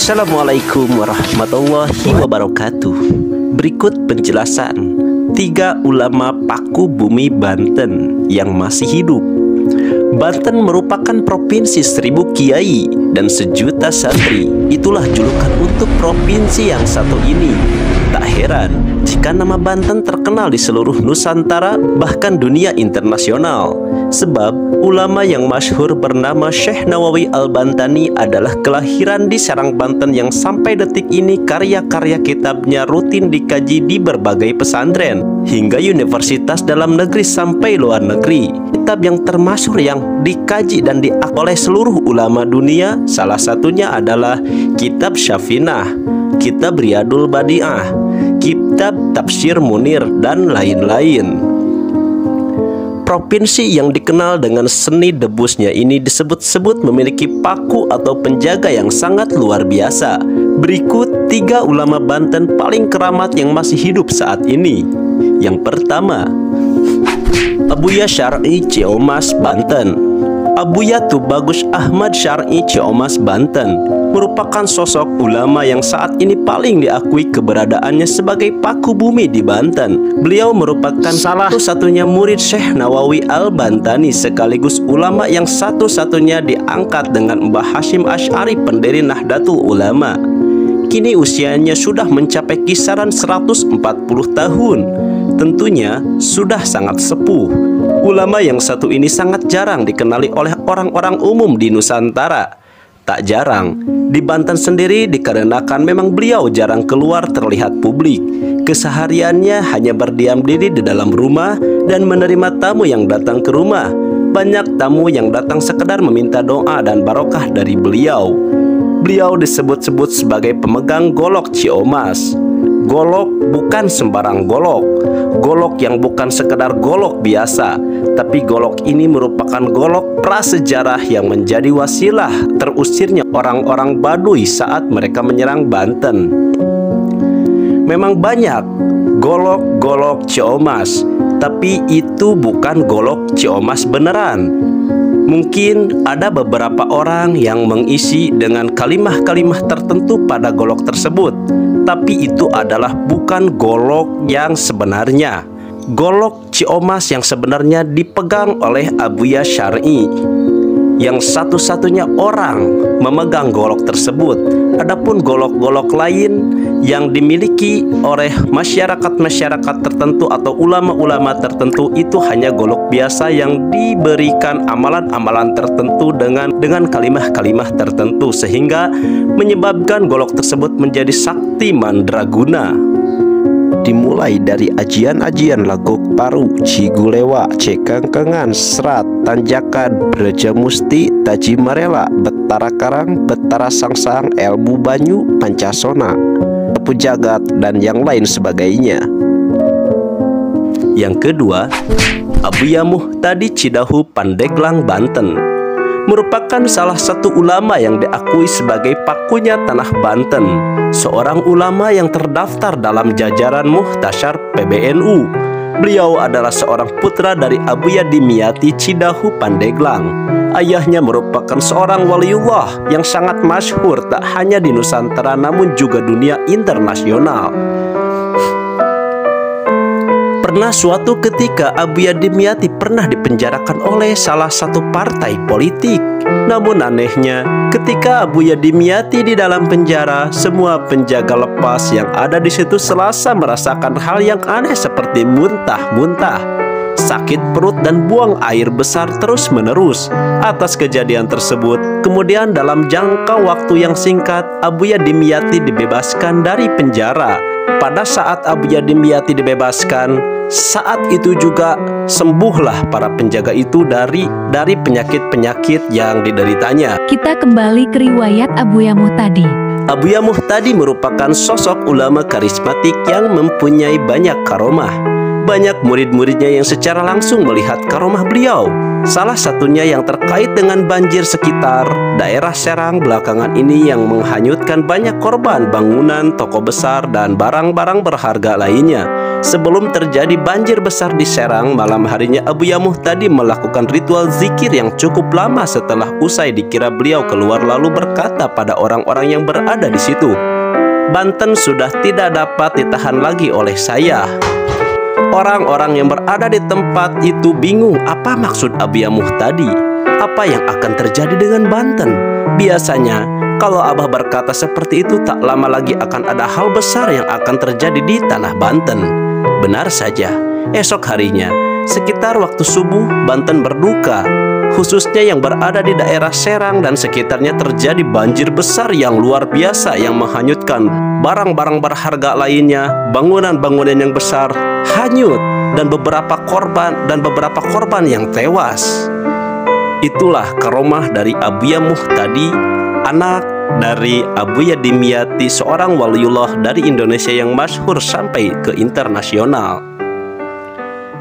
Assalamualaikum warahmatullahi wabarakatuh. Berikut penjelasan 3 ulama Paku Bumi Banten yang masih hidup. Banten merupakan provinsi 1000 kiai dan 1.000.000 santri. Itulah julukan untuk provinsi yang satu ini. Tak heran jika nama Banten terkenal di seluruh Nusantara, bahkan dunia internasional. Sebab ulama yang masyhur bernama Syekh Nawawi Al-Bantani adalah kelahiran di Serang, Banten, yang sampai detik ini karya-karya kitabnya rutin dikaji di berbagai pesantren hingga universitas dalam negeri sampai luar negeri. Kitab yang termasyhur yang dikaji dan diakui oleh seluruh ulama dunia salah satunya adalah Kitab Syafinah, Kitab Riyadul Badi'ah, Kitab Tafsir Munir, dan lain-lain. Provinsi yang dikenal dengan seni debusnya ini disebut-sebut memiliki paku atau penjaga yang sangat luar biasa. Berikut 3 ulama Banten paling keramat yang masih hidup saat ini. Yang pertama, Abuya Syar'i Ciomas, Banten. Abuya Tubagus Ahmad Syar'i Ciomas, Banten merupakan sosok ulama yang saat ini paling diakui keberadaannya sebagai paku bumi di Banten. Beliau merupakan salah satunya murid Syekh Nawawi Al-Bantani, sekaligus ulama yang satu-satunya diangkat dengan Mbah Hashim Asy'ari, pendiri Nahdlatul Ulama. Kini usianya sudah mencapai kisaran 140 tahun. Tentunya sudah sangat sepuh. Ulama yang satu ini sangat jarang dikenali oleh orang-orang umum di Nusantara. Tak jarang di Banten sendiri dikarenakan memang beliau jarang keluar terlihat publik. Kesehariannya hanya berdiam diri di dalam rumah dan menerima tamu yang datang ke rumah. Banyak tamu yang datang sekedar meminta doa dan barokah dari beliau. Beliau disebut-sebut sebagai pemegang golok Ciomas. Golok bukan sembarang golok. Golok yang bukan sekedar golok biasa, tapi golok ini merupakan golok prasejarah yang menjadi wasilah terusirnya orang-orang Baduy saat mereka menyerang Banten. Memang banyak golok-golok Ciomas, tapi itu bukan golok Ciomas beneran. Mungkin ada beberapa orang yang mengisi dengan kalimah-kalimah tertentu pada golok tersebut, tapi itu adalah bukan golok yang sebenarnya. Golok Ciomas yang sebenarnya dipegang oleh Abuya Syar'i, yang satu-satunya orang memegang golok tersebut. Adapun golok-golok lain yang dimiliki oleh masyarakat-masyarakat tertentu atau ulama-ulama tertentu itu hanya golok biasa yang diberikan amalan-amalan tertentu dengan kalimah-kalimah tertentu, sehingga menyebabkan golok tersebut menjadi sakti mandraguna. Dimulai dari ajian-ajian Lagok Paru, Cigulewa, Cekengkengan, Serat, Tanjakan, Breja Musti, Taji Marela, Betara Karang, Betara Sangsang, Elmu Banyu, Pancasona, Tepu Jagat, dan yang lain sebagainya. Yang kedua, Abuya Muhtadi Cidahu, Pandeglang, Banten, merupakan salah satu ulama yang diakui sebagai pakunya tanah Banten. Seorang ulama yang terdaftar dalam jajaran Muhtasyar PBNU. Beliau adalah seorang putra dari Abuya Dimyati Cidahu, Pandeglang. Ayahnya merupakan seorang waliullah yang sangat masyhur tak hanya di Nusantara namun juga dunia internasional. Pernah suatu ketika Abuya Dimyati pernah dipenjarakan oleh salah satu partai politik. Namun anehnya, ketika Abuya Dimyati di dalam penjara, semua penjaga lepas yang ada di situ selasa merasakan hal yang aneh seperti muntah-muntah, sakit perut, dan buang air besar terus-menerus. Atas kejadian tersebut, kemudian dalam jangka waktu yang singkat, Abuya Dimyati dibebaskan dari penjara. Pada saat Abuya Dimyati dibebaskan, saat itu juga sembuhlah para penjaga itu dari penyakit-penyakit yang dideritanya. Kita kembali ke riwayat Abuya Muhtadi. Abuya Muhtadi merupakan sosok ulama karismatik yang mempunyai banyak karomah. Banyak murid-muridnya yang secara langsung melihat karomah beliau. Salah satunya yang terkait dengan banjir sekitar daerah Serang belakangan ini yang menghanyutkan banyak korban bangunan, toko besar, dan barang-barang berharga lainnya. Sebelum terjadi banjir besar di Serang, malam harinya Abuya Muhtadi melakukan ritual zikir yang cukup lama. Setelah usai dikira beliau keluar lalu berkata pada orang-orang yang berada di situ, "Banten sudah tidak dapat ditahan lagi oleh saya." Orang-orang yang berada di tempat itu bingung apa maksud Abuya Muhtadi. Apa yang akan terjadi dengan Banten? Biasanya kalau Abah berkata seperti itu, tak lama lagi akan ada hal besar yang akan terjadi di tanah Banten. Benar saja, esok harinya, sekitar waktu subuh, Banten berduka. Khususnya yang berada di daerah Serang dan sekitarnya terjadi banjir besar yang luar biasa yang menghanyutkan barang-barang berharga lainnya. Bangunan-bangunan yang besar hanyut dan beberapa korban yang tewas. Itulah karomah dari Abuya Muhtadi, anak dari Abuya Dimyati, seorang waliullah dari Indonesia yang masyhur sampai ke internasional.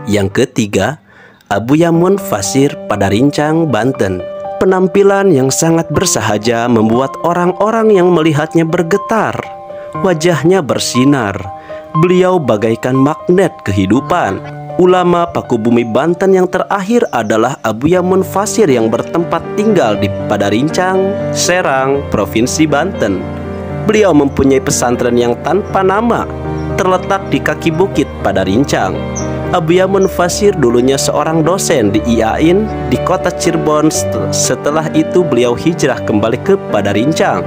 Yang ketiga, Abuya Munfasir pada Rincang, Banten. Penampilan yang sangat bersahaja membuat orang-orang yang melihatnya bergetar. Wajahnya bersinar. Beliau bagaikan magnet kehidupan. Ulama Pakubumi Banten yang terakhir adalah Abuya Munfasir yang bertempat tinggal di Padarincang, Serang, Provinsi Banten. Beliau mempunyai pesantren yang tanpa nama, terletak di kaki bukit Padarincang. Abuya Munfasir dulunya seorang dosen di IAIN di kota Cirebon. Setelah itu beliau hijrah kembali ke Padarincang.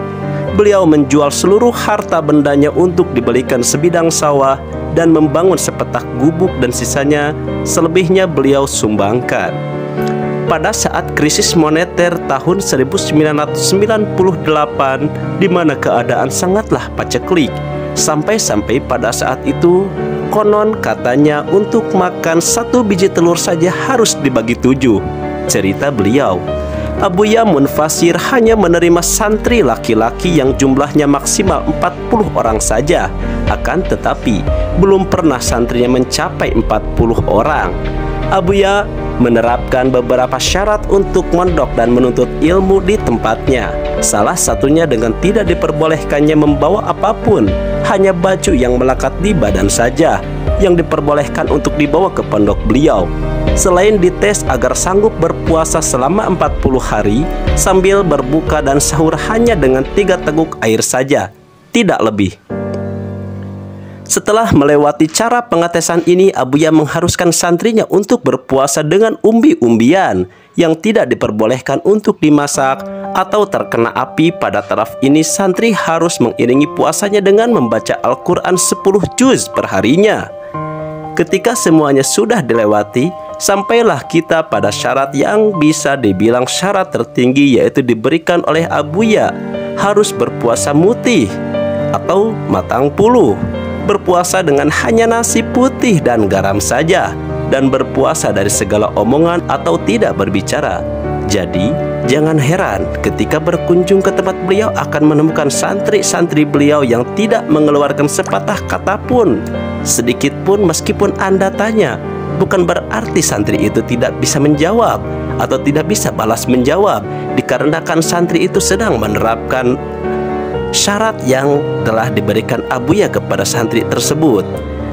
Beliau menjual seluruh harta bendanya untuk dibelikan sebidang sawah dan membangun sepetak gubuk, dan sisanya selebihnya beliau sumbangkan. Pada saat krisis moneter tahun 1998, di mana keadaan sangatlah paceklik, sampai-sampai pada saat itu konon katanya untuk makan 1 biji telur saja harus dibagi 7. Cerita beliau, Abuya Munfasir hanya menerima santri laki-laki yang jumlahnya maksimal 40 orang saja. Akan tetapi belum pernah santrinya mencapai 40 orang. Abuya menerapkan beberapa syarat untuk mondok dan menuntut ilmu di tempatnya. Salah satunya dengan tidak diperbolehkannya membawa apapun, hanya baju yang melekat di badan saja yang diperbolehkan untuk dibawa ke pondok beliau. Selain dites agar sanggup berpuasa selama 40 hari sambil berbuka dan sahur hanya dengan 3 teguk air saja, tidak lebih. Setelah melewati cara pengetesan ini, Abuya mengharuskan santrinya untuk berpuasa dengan umbi-umbian yang tidak diperbolehkan untuk dimasak atau terkena api. Pada taraf ini, santri harus mengiringi puasanya dengan membaca Al-Quran 10 juz perharinya. Ketika semuanya sudah dilewati, sampailah kita pada syarat yang bisa dibilang syarat tertinggi, yaitu diberikan oleh Abuya, harus berpuasa mutih atau matang puluh, berpuasa dengan hanya nasi putih dan garam saja, dan berpuasa dari segala omongan atau tidak berbicara. Jadi, jangan heran ketika berkunjung ke tempat beliau akan menemukan santri-santri beliau yang tidak mengeluarkan sepatah kata pun, sedikit pun, meskipun Anda tanya. Bukan berarti santri itu tidak bisa menjawab atau tidak bisa balas menjawab, dikarenakan santri itu sedang menerapkan syarat yang telah diberikan Abuya kepada santri tersebut.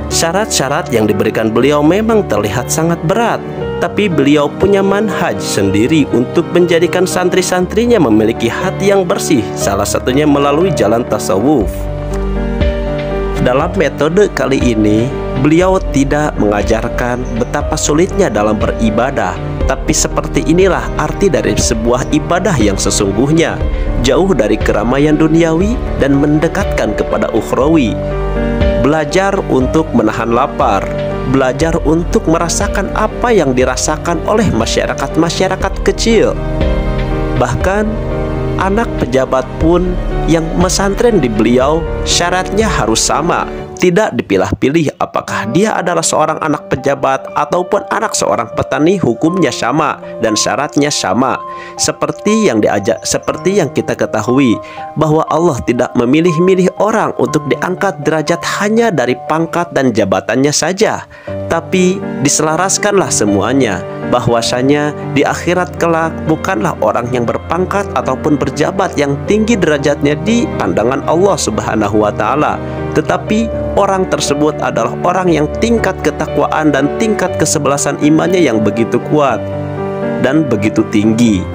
Syarat-syarat yang diberikan beliau memang terlihat sangat berat, tapi beliau punya manhaj sendiri untuk menjadikan santri-santrinya memiliki hati yang bersih, salah satunya melalui jalan tasawuf. Dalam metode kali ini, beliau tidak mengajarkan betapa sulitnya dalam beribadah, tapi seperti inilah arti dari sebuah ibadah yang sesungguhnya, jauh dari keramaian duniawi dan mendekatkan kepada ukhrawi. Belajar untuk menahan lapar, belajar untuk merasakan apa yang dirasakan oleh masyarakat-masyarakat kecil. Bahkan anak pejabat pun yang mesantren di beliau syaratnya harus sama, tidak dipilah-pilih apakah dia adalah seorang anak pejabat ataupun anak seorang petani, hukumnya sama dan syaratnya sama. Seperti yang kita ketahui bahwa Allah tidak memilih-milih orang untuk diangkat derajat hanya dari pangkat dan jabatannya saja, tapi diselaraskanlah semuanya, bahwasanya di akhirat kelak bukanlah orang yang berpangkat ataupun berjabat yang tinggi derajatnya di pandangan Allah Subhanahu wa Ta'ala, tetapi orang tersebut adalah orang yang tingkat ketakwaan dan tingkat kesebelasan imannya yang begitu kuat dan begitu tinggi.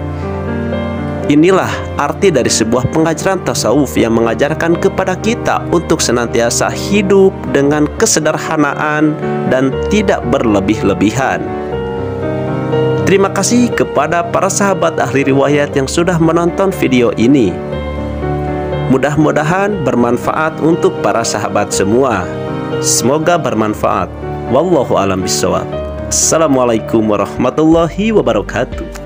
Inilah arti dari sebuah pengajaran tasawuf yang mengajarkan kepada kita untuk senantiasa hidup dengan kesederhanaan dan tidak berlebih-lebihan. Terima kasih kepada para sahabat ahli riwayat yang sudah menonton video ini. Mudah-mudahan bermanfaat untuk para sahabat semua. Semoga bermanfaat. Wallahu a'lam bishawab. Assalamualaikum warahmatullahi wabarakatuh.